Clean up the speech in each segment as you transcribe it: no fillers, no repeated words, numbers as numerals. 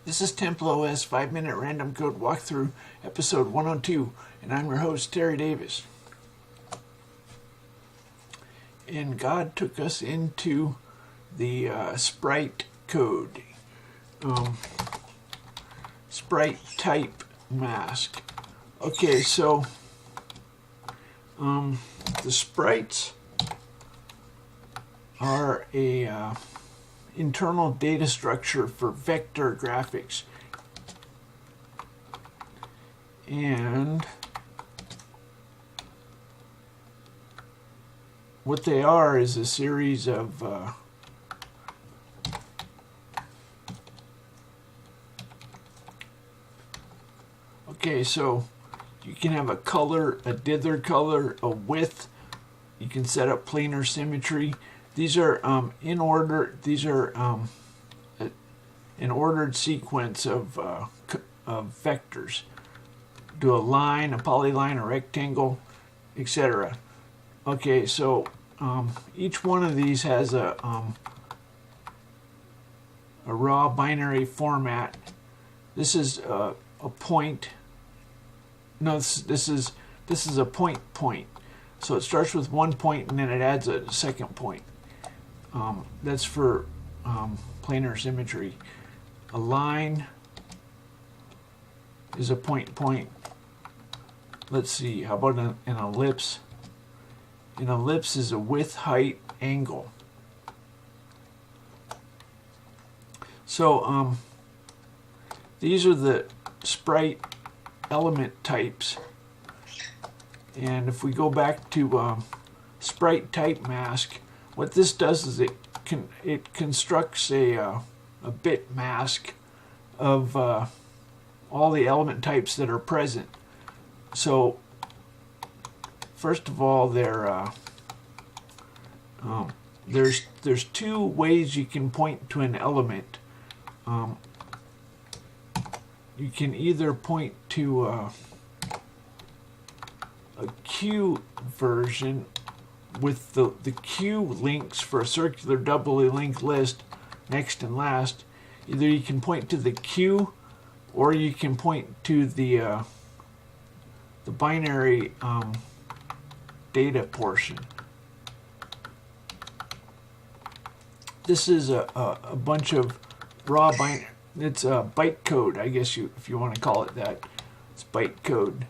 This is TempleOS 5-minute random code walkthrough, episode 102, and I'm your host, Terry Davis. And God took us into the sprite code, sprite type mask. Okay, so the sprites are a internal data structure for vector graphics, and what they are is a series of okay, so you can have a color, a dither color, a width. You can set up planar symmetry. These are in order. These are an ordered sequence of vectors. Do a line, a polyline, a rectangle, etc. Okay, so each one of these has a raw binary format. This is a point. No, this is a point. So it starts with one point and then it adds a second point. That's for planar symmetry. A line is a point. Let's see, how about an ellipse? An ellipse is a width, height, angle. So these are the sprite element types. And if we go back to sprite type mask, what this does is it constructs a bit mask of all the element types that are present. So first of all, there's two ways you can point to an element. You can either point to a Q version with the Q links for a circular doubly linked list, next and last. Either you can point to the Q or you can point to the binary data portion. This is a bunch of raw binary. It's a byte code, I guess if you want to call it that. It's byte code.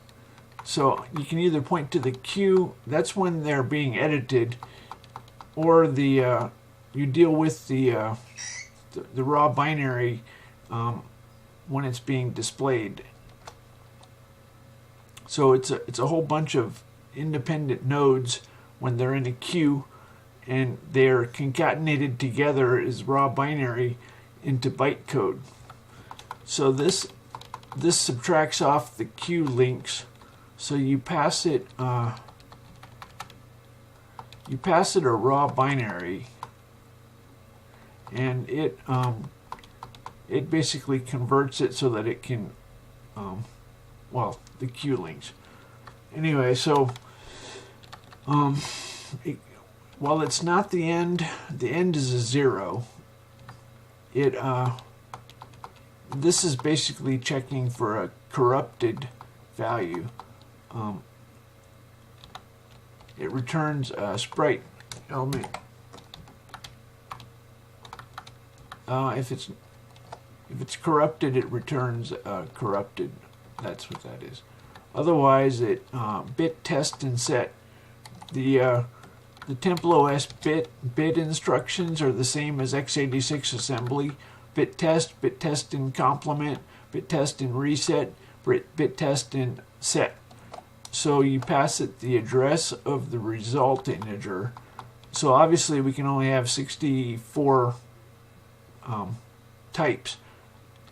So you can either point to the Q, that's when they're being edited, or you deal with the raw binary when it's being displayed. So it's a whole bunch of independent nodes when they're in a queue, and they're concatenated together as raw binary into byte code. So this subtracts off the Q links. So you pass it a raw binary, and it basically converts it so that it can the Q links. Anyway, so while it's not the end is a 0. This is basically checking for a corrupted value. It returns a sprite element. If it's corrupted, it returns corrupted. That's what that is. Otherwise, it bit test and set. The TempleOS bit instructions are the same as x86 assembly. Bit test in complement, bit test in reset, bit test in set. So you pass it the address of the result integer. So obviously we can only have 64 types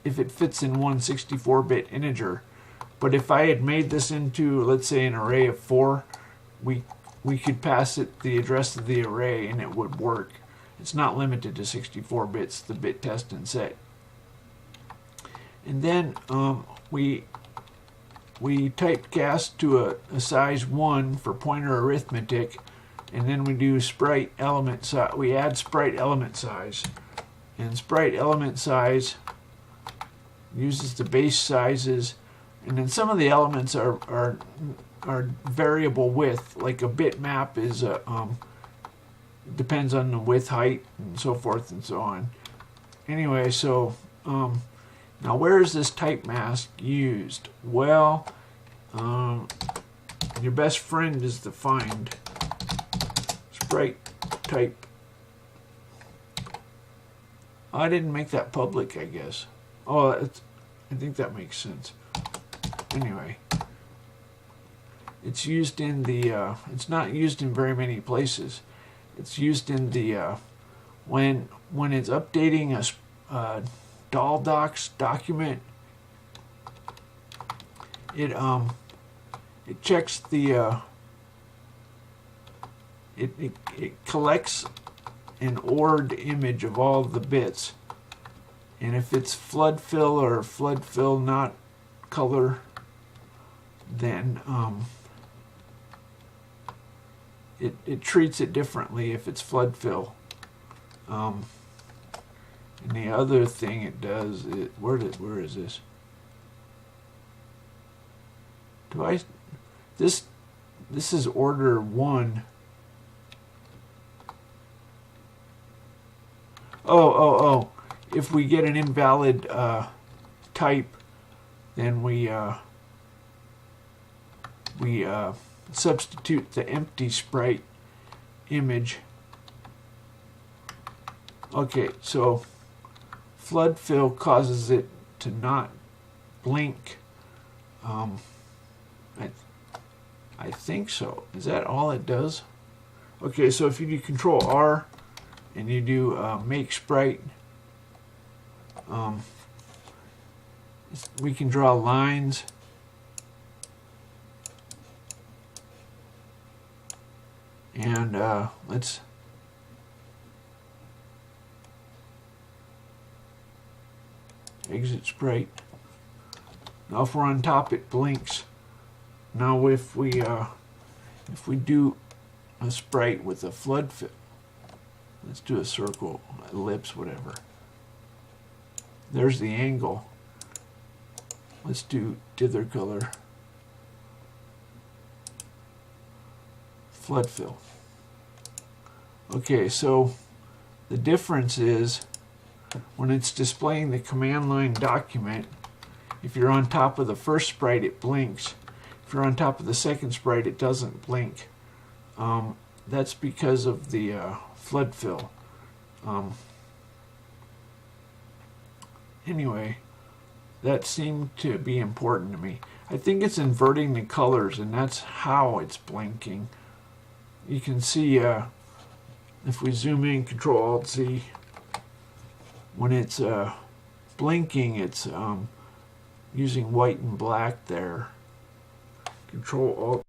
if it fits in one 64-bit integer. But if I had made this into, let's say, an array of 4, we could pass it the address of the array and it would work. It's not limited to 64 bits, the bit test and set. And then we typecast to a size 1 for pointer arithmetic, and then we do sprite element size. We add sprite element size, and sprite element size uses the base sizes, and then some of the elements are variable width, like a bitmap is depends on the width, height, and so forth and so on. Anyway, so now where is this type mask used? Well, your best friend is to find sprite type. I didn't make that public, I guess. Oh, I think that makes sense. Anyway, it's used in the, it's not used in very many places. It's used in the, when it's updating a lDocs document, it checks the, it collects an ORed image of all the bits, and if it's flood fill or flood fill not color, then it treats it differently if it's flood fill. And the other thing it does, where is this? This is order 1. Oh, if we get an invalid type, then we substitute the empty sprite image. Okay, so flood fill causes it to not blink. I think so. Is that all it does? Okay, so if you do Control R and you do make sprite, we can draw lines. And let's exit sprite. Now if we're on top, it blinks. Now if we do a sprite with a flood fill, let's do a circle, ellipse, whatever. There's the angle. Let's do dither color. Flood fill. Okay, so the difference is when it's displaying the command line document, if you're on top of the first sprite, it blinks. If you're on top of the second sprite, it doesn't blink. That's because of the flood fill. Anyway, that seemed to be important to me. I think it's inverting the colors, and that's how it's blinking. You can see if we zoom in, Control Alt Z, when it's blinking, it's using white and black there. Control Alt